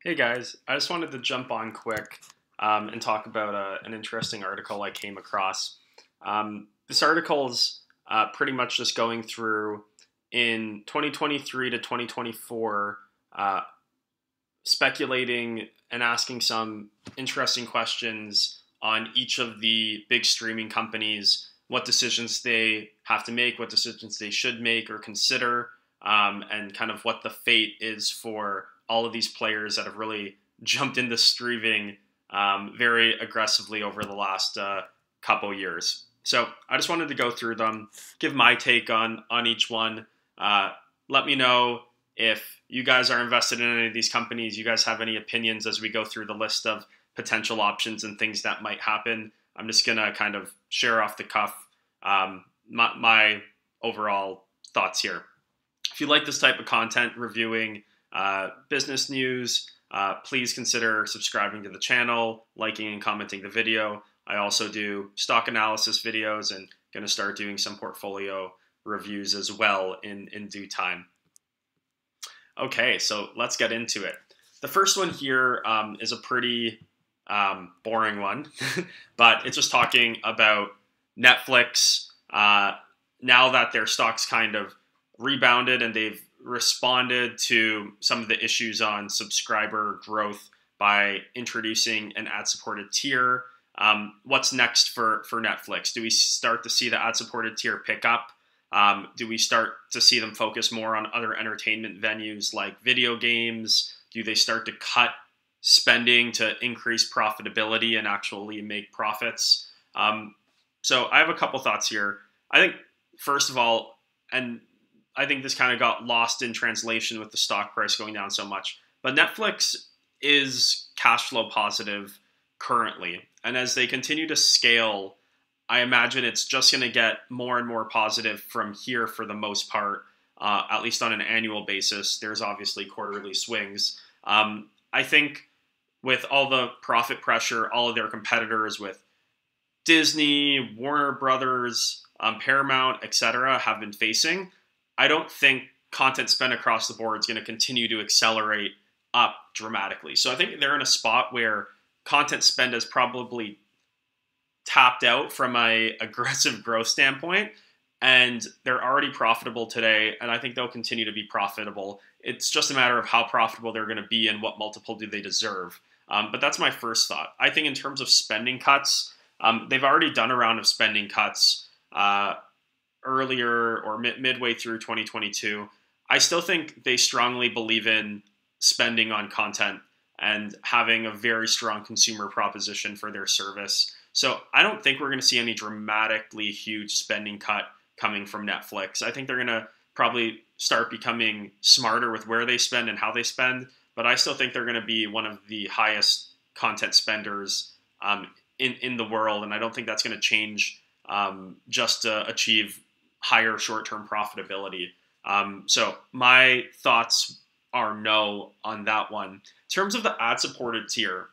Hey guys, I just wanted to jump on quick and talk about an interesting article I came across. This article's pretty much just going through in 2023 to 2024, uh, speculating and asking some interesting questions on each of the big streaming companies, what decisions they have to make, what decisions they should make or consider, and kind of what the fate is for all of these players that have really jumped into streaming very aggressively over the last couple years. So I just wanted to go through them, give my take on each one. Let me know if you guys are invested in any of these companies. You guys have any opinions as we go through the list of potential options and things that might happen. I'm just gonna kind of share off the cuff my overall thoughts here. If you like this type of content, reviewing business news, please consider subscribing to the channel, liking and commenting the video. I also do stock analysis videos and going to start doing some portfolio reviews as well in due time. Okay, so let's get into it. The first one here is a pretty boring one, but it's just talking about Netflix. Now that their stock's kind of rebounded and they've responded to some of the issues on subscriber growth by introducing an ad-supported tier. What's next for Netflix? Do we start to see the ad-supported tier pick up? Do we start to see them focus more on other entertainment venues like video games? Do they start to cut spending to increase profitability and actually make profits? So I have a couple thoughts here. I think, first of all, and I think this kind of got lost in translation with the stock price going down so much, but Netflix is cash flow positive currently. And as they continue to scale, I imagine it's just going to get more and more positive from here for the most part, at least on an annual basis. There's obviously quarterly swings. I think with all the profit pressure, all of their competitors with Disney, Warner Brothers, Paramount, etc., have been facing, I don't think content spend across the board is going to continue to accelerate up dramatically. So I think they're in a spot where content spend has probably tapped out from a aggressive growth standpoint, and they're already profitable today, and I think they'll continue to be profitable. It's just a matter of how profitable they're going to be and what multiple do they deserve. But that's my first thought. I think in terms of spending cuts, they've already done a round of spending cuts earlier or midway through 2022. I still think they strongly believe in spending on content and having a very strong consumer proposition for their service. So I don't think we're going to see any dramatically huge spending cut coming from Netflix. I think they're going to probably start becoming smarter with where they spend and how they spend, but I still think they're going to be one of the highest content spenders in the world, and I don't think that's going to change just to achieve higher short-term profitability. So my thoughts are no on that one. In terms of the ad-supported tier,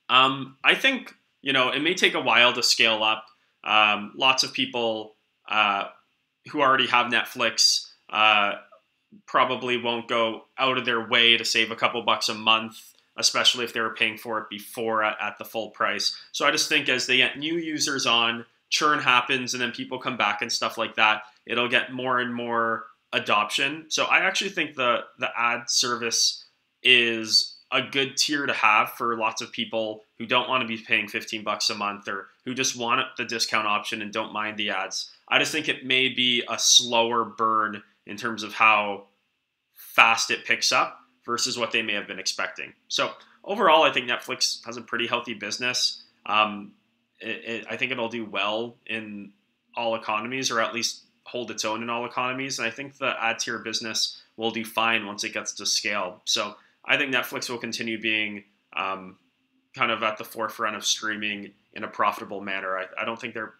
I think, it may take a while to scale up. Lots of people who already have Netflix probably won't go out of their way to save a couple bucks a month, especially if they were paying for it before at the full price. So I just think as they get new users on, churn happens, and then people come back and stuff like that, it'll get more and more adoption. So I actually think the ad service is a good tier to have for lots of people who don't want to be paying 15 bucks a month or who just want the discount option and don't mind the ads. I just think it may be a slower burn in terms of how fast it picks up versus what they may have been expecting. So overall, I think Netflix has a pretty healthy business. I think it'll do well in all economies, or at least hold its own in all economies. And I think the ad tier business will do fine once it gets to scale. So I think Netflix will continue being kind of at the forefront of streaming in a profitable manner. I don't think they're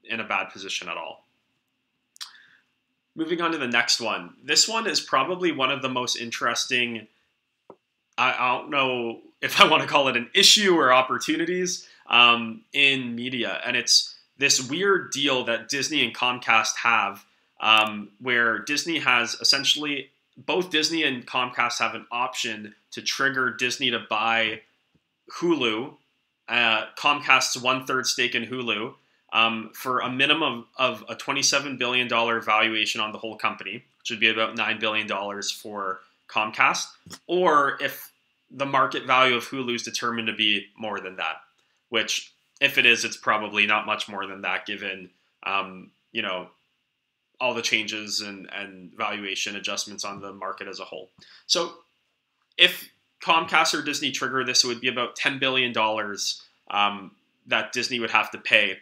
in a bad position at all. Moving on to the next one. This one is probably one of the most interesting, I don't know if I want to call it an issue or opportunities in media. And it's this weird deal that Disney and Comcast have where Disney has essentially both Disney and Comcast have an option to trigger Disney to buy Hulu, Comcast's 1/3 stake in Hulu, for a minimum of a $27 billion valuation on the whole company, which would be about $9 billion for Comcast, or if the market value of Hulu is determined to be more than that, which if it is, it's probably not much more than that given, all the changes and valuation adjustments on the market as a whole. So if Comcast or Disney trigger this, it would be about $10 billion that Disney would have to pay.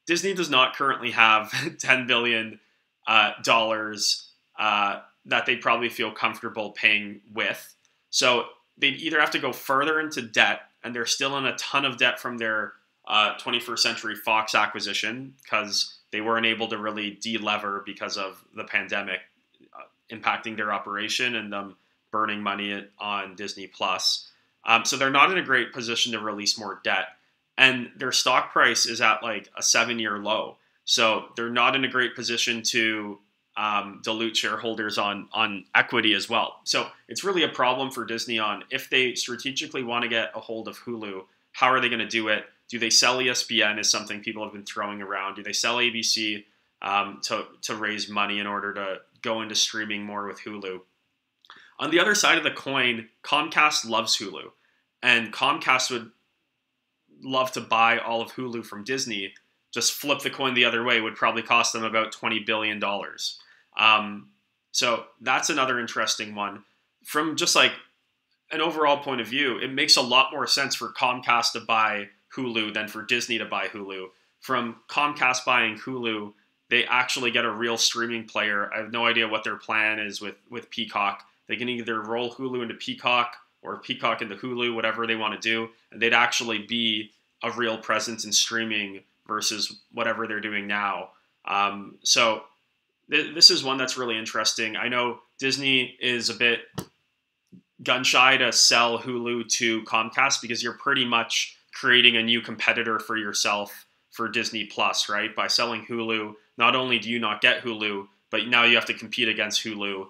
Disney does not currently have $10 billion that they probably feel comfortable paying with. So they'd either have to go further into debt, and they're still in a ton of debt from their 21st Century Fox acquisition because they weren't able to really de-lever because of the pandemic impacting their operation and them burning money on Disney Plus. So they're not in a great position to release more debt. And their stock price is at like a 7-year low. So they're not in a great position to dilute shareholders on equity as well. So it's really a problem for Disney on if they strategically want to get a hold of Hulu, how are they going to do it? Do they sell ESPN is something people have been throwing around. Do they sell ABC to raise money in order to go into streaming more with Hulu? On the other side of the coin, Comcast loves Hulu. And Comcast would love to buy all of Hulu from Disney. Just flip the coin the other way would probably cost them about $20 billion. So that's another interesting one. From just like an overall point of view, it makes a lot more sense for Comcast to buy Hulu than for Disney to buy Hulu. From Comcast buying Hulu, they actually get a real streaming player. I have no idea what their plan is with Peacock. They can either roll Hulu into Peacock or Peacock into Hulu, whatever they want to do, and they'd actually be a real presence in streaming versus whatever they're doing now. So this is one that's really interesting. I know Disney is a bit gun-shy to sell Hulu to Comcast because you're pretty much creating a new competitor for yourself for Disney Plus, right? By selling Hulu, not only do you not get Hulu, but now you have to compete against Hulu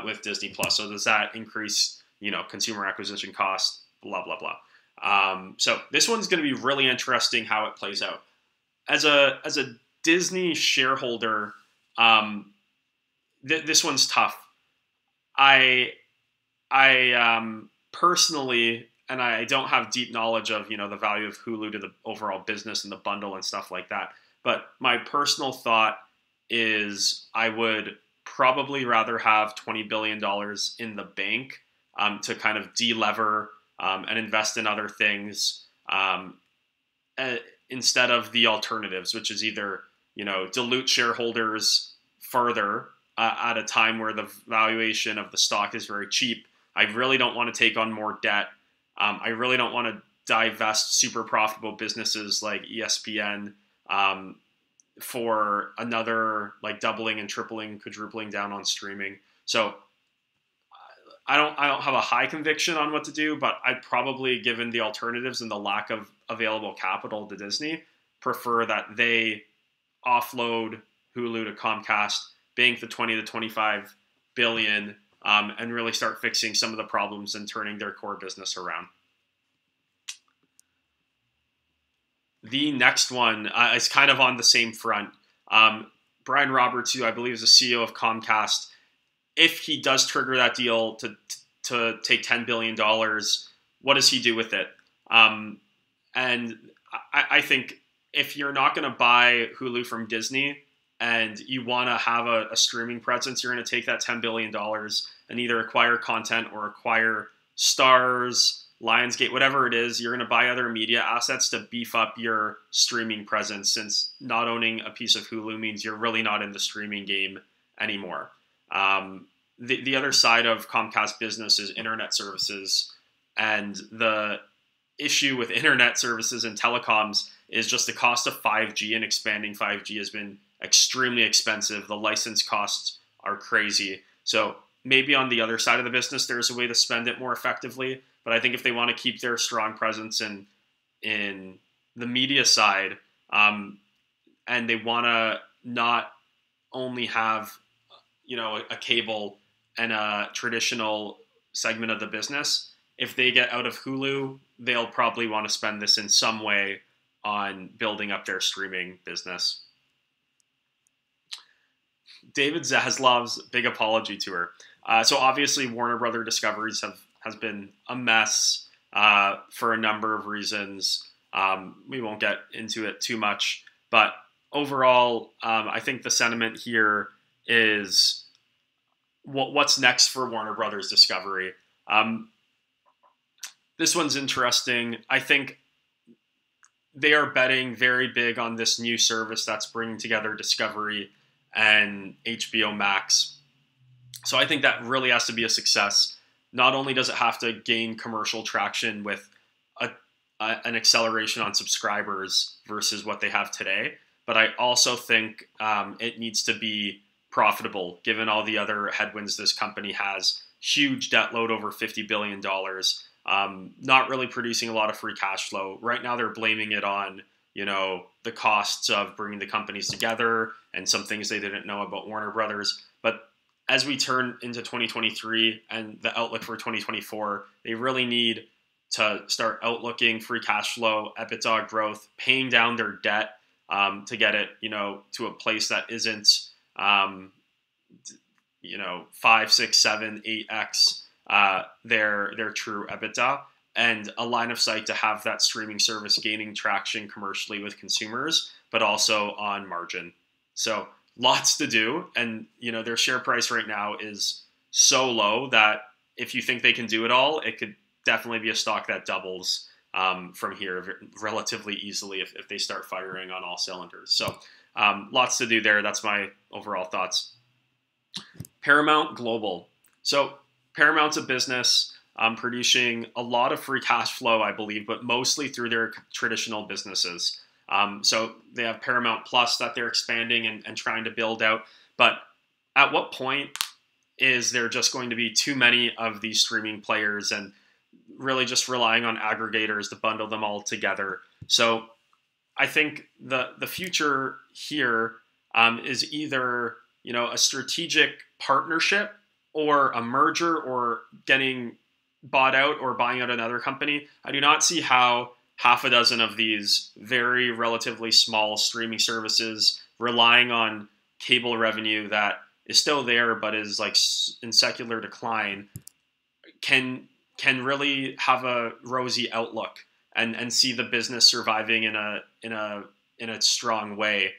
with Disney Plus. So does that increase, consumer acquisition cost? Blah blah blah. So this one's going to be really interesting how it plays out. As a Disney shareholder, this one's tough. I personally, and I don't have deep knowledge of the value of Hulu to the overall business and the bundle and stuff like that. But my personal thought is I would probably rather have $20 billion in the bank to kind of de-lever and invest in other things instead of the alternatives, which is either dilute shareholders further at a time where the valuation of the stock is very cheap. I really don't want to take on more debt. I really don't want to divest super profitable businesses like ESPN for another like doubling and tripling, quadrupling down on streaming. So I don't have a high conviction on what to do, but I'd probably, given the alternatives and the lack of available capital to Disney, prefer that they offload Hulu to Comcast, bank the 20 to 25 billion, and really start fixing some of the problems and turning their core business around. The next one is kind of on the same front. Brian Roberts, who I believe is the CEO of Comcast, if he does trigger that deal to take $10 billion, what does he do with it? And I think if you're not going to buy Hulu from Disney and you want to have a streaming presence, you're going to take that $10 billion and either acquire content or acquire Stars, Lionsgate, whatever it is. You're going to buy other media assets to beef up your streaming presence, since not owning a piece of Hulu means you're really not in the streaming game anymore. The other side of Comcast business is internet services, and the issue with internet services and telecoms is just the cost of 5G, and expanding 5G has been extremely expensive. The license costs are crazy. So maybe on the other side of the business, there's a way to spend it more effectively. But I think if they want to keep their strong presence in the media side, and they want to not only have a cable and a traditional segment of the business. If they get out of Hulu, they'll probably want to spend this in some way on building up their streaming business. David Zaslav's big apology tour. So obviously, Warner Brother Discoveries has been a mess for a number of reasons. We won't get into it too much, but overall, I think the sentiment here is what's next for Warner Brothers Discovery. This one's interesting. I think they are betting very big on this new service that's bringing together Discovery and HBO Max. So I think that really has to be a success. Not only does it have to gain commercial traction with an acceleration on subscribers versus what they have today, but I also think it needs to be profitable given all the other headwinds this company has. Huge debt load, over $50 billion. Not really producing a lot of free cash flow. Right now they're blaming it on, the costs of bringing the companies together and some things they didn't know about Warner Brothers. But as we turn into 2023 and the outlook for 2024, they really need to start outlooking free cash flow, EBITDA growth, paying down their debt to get it, to a place that isn't, 5, 6, 7, 8x their true EBITDA, and a line of sight to have that streaming service gaining traction commercially with consumers, but also on margin. So lots to do. And, their share price right now is so low that if you think they can do it all, it could definitely be a stock that doubles from here relatively easily if they start firing on all cylinders. So lots to do there. That's my overall thoughts. Paramount Global. So Paramount's a business producing a lot of free cash flow, I believe, but mostly through their traditional businesses. So they have Paramount Plus that they're expanding and trying to build out. But at what point is there just going to be too many of these streaming players and really just relying on aggregators to bundle them all together? So I think the future here is either, a strategic partnership or a merger or getting bought out or buying out another company. I do not see how half a dozen of these very relatively small streaming services relying on cable revenue that is still there but is like in secular decline can really have a rosy outlook and see the business surviving in a strong way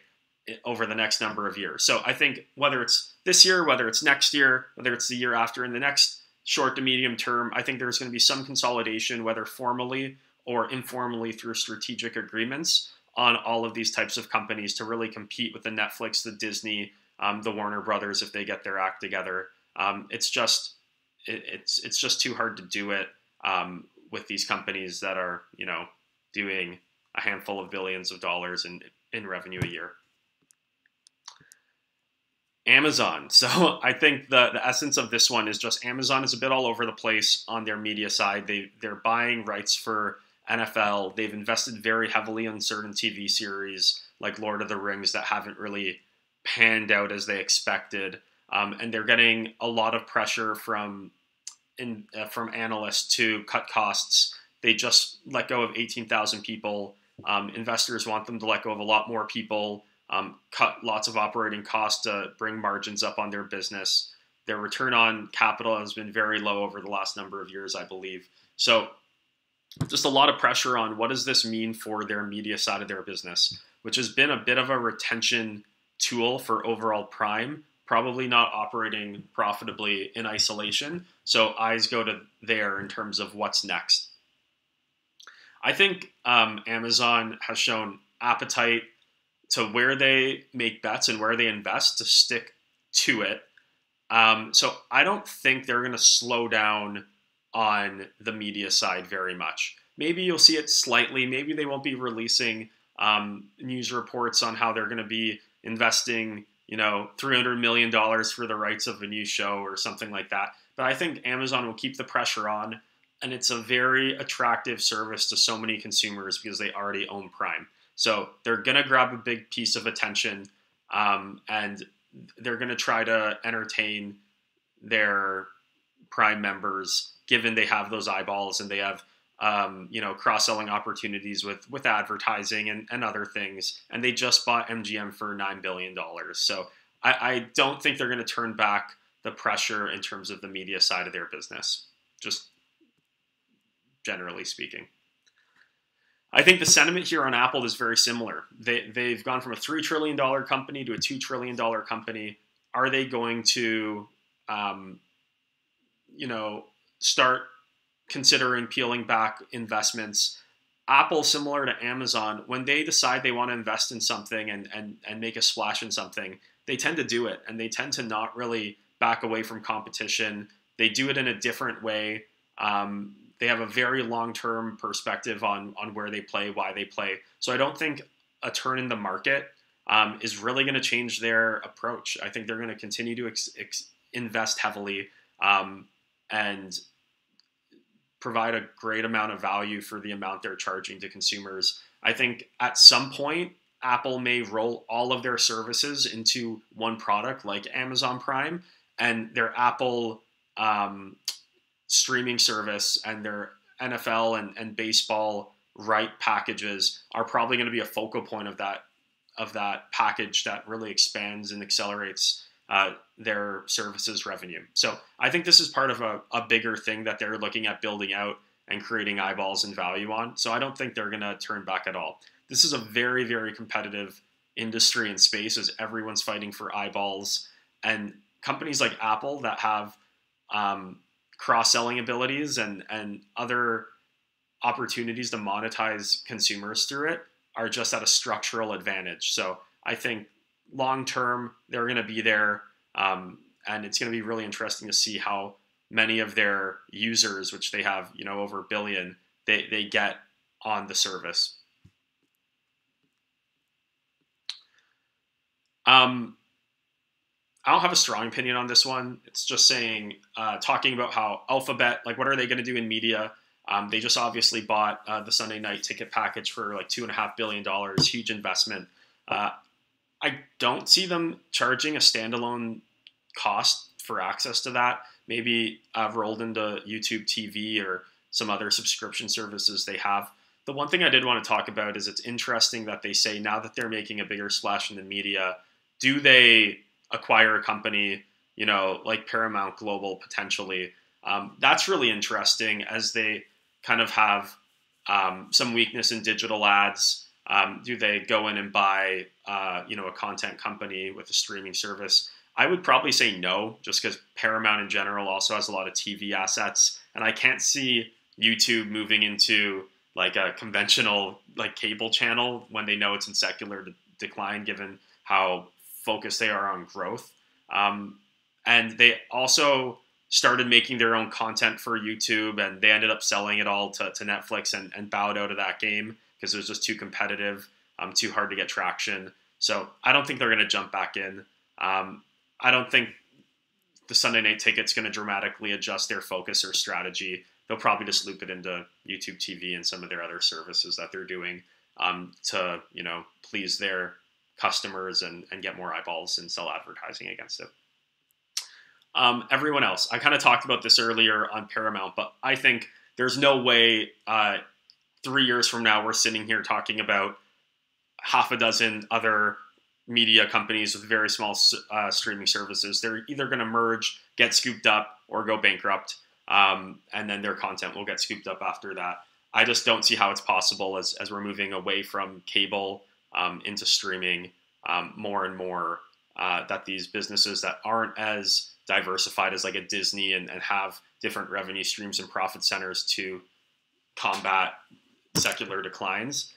over the next number of years. So I think whether it's this year, whether it's next year, whether it's the year after, in the next short to medium term, I think there's going to be some consolidation, whether formally or informally through strategic agreements on all of these types of companies to really compete with the Netflix, the Disney, the Warner Brothers if they get their act together. It's just too hard to do it with these companies that are doing a handful of billions of dollars in revenue a year. Amazon. So I think the essence of this one is just Amazon is a bit all over the place on their media side. They're buying rights for NFL. They've invested very heavily in certain TV series like Lord of the Rings that haven't really panned out as they expected. And they're getting a lot of pressure from analysts to cut costs. They just let go of 18,000 people. Investors want them to let go of a lot more people. Cut lots of operating costs to bring margins up on their business. Their return on capital has been very low over the last number of years, I believe. So just a lot of pressure on what does this mean for their media side of their business, which has been a bit of a retention tool for overall Prime, probably not operating profitably in isolation. So eyes go to there in terms of what's next. I think Amazon has shown appetite to where they make bets and where they invest to stick to it. So I don't think they're going to slow down on the media side very much. Maybe you'll see it slightly. Maybe they won't be releasing news reports on how they're going to be investing, $300 million for the rights of a new show or something like that. But I think Amazon will keep the pressure on, and it's a very attractive service to so many consumers because they already own Prime. So they're going to grab a big piece of attention, and they're going to try to entertain their Prime members, given they have those eyeballs and they have cross-selling opportunities with advertising and other things. And they just bought MGM for $9 billion. So I don't think they're going to turn back the pressure in terms of the media side of their business, just generally speaking. I think the sentiment here on Apple is very similar. They've gone from a $3 trillion company to a $2 trillion company. Are they going to, start considering peeling back investments? Apple, similar to Amazon, when they decide they want to invest in something and make a splash in something, they tend to do it, and they tend to not really back away from competition. They do it in a different way. They have a very long-term perspective on where they play, why they play. So I don't think a turn in the market is really going to change their approach. I think they're going to continue to invest heavily and provide a great amount of value for the amount they're charging to consumers. I think at some point, Apple may roll all of their services into one product like Amazon Prime, and their Apple streaming service and their NFL and baseball right packages are probably going to be a focal point of that package that really expands and accelerates their services revenue. So I think this is part of a bigger thing that they're looking at building out and creating eyeballs and value on. So I don't think they're going to turn back at all. This is a very, very competitive industry and space as everyone's fighting for eyeballs, and companies like Apple that have cross-selling abilities and other opportunities to monetize consumers through it are just at a structural advantage. So I think long-term, they're going to be there, and it's going to be really interesting to see how many of their users, which they have, over a billion, they get on the service. I don't have a strong opinion on this one. It's just saying, talking about how Alphabet, like, what are they going to do in media? They just obviously bought the Sunday night ticket package for like $2.5 billion, huge investment. I don't see them charging a standalone cost for access to that. Maybe rolled into YouTube TV or some other subscription services they have. The one thing I did want to talk about is it's interesting that they say now that they're making a bigger splash in the media, do they acquire a company, like Paramount Global potentially? That's really interesting as they kind of have some weakness in digital ads. Do they go in and buy, a content company with a streaming service? I would probably say no, just because Paramount in general also has a lot of TV assets, and I can't see YouTube moving into like a conventional like cable channel when they know it's in secular decline, given how focused they are on growth. And they also started making their own content for YouTube, and they ended up selling it all to Netflix and bowed out of that game because it was just too competitive, too hard to get traction. So I don't think they're going to jump back in. I don't think the Sunday night ticket's going to dramatically adjust their focus or strategy. They'll probably just loop it into YouTube TV and some of their other services that they're doing to, please their customers and get more eyeballs and sell advertising against it. Everyone else, I kind of talked about this earlier on Paramount, but I think there's no way 3 years from now we're sitting here talking about half a dozen other media companies with very small streaming services. They're either going to merge, get scooped up, or go bankrupt, and then their content will get scooped up after that. I just don't see how it's possible as we're moving away from cable into streaming more and more, that these businesses that aren't as diversified as like a Disney and have different revenue streams and profit centers to combat secular declines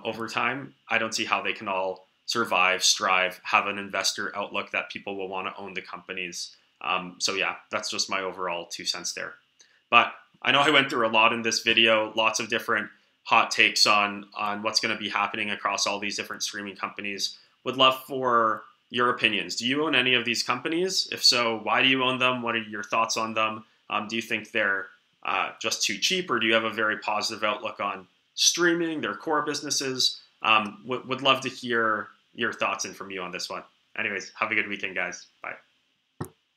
over time, I don't see how they can all survive, strive, have an investor outlook that people will want to own the companies. So yeah, that's just my overall 2 cents there. But I know I went through a lot in this video, lots of different hot takes on what's going to be happening across all these different streaming companies. Would love for your opinions. Do you own any of these companies? If so, why do you own them? What are your thoughts on them? Do you think they're just too cheap, or do you have a very positive outlook on streaming, their core businesses? Would love to hear your thoughts and from you on this one. Anyways, have a good weekend, guys. Bye.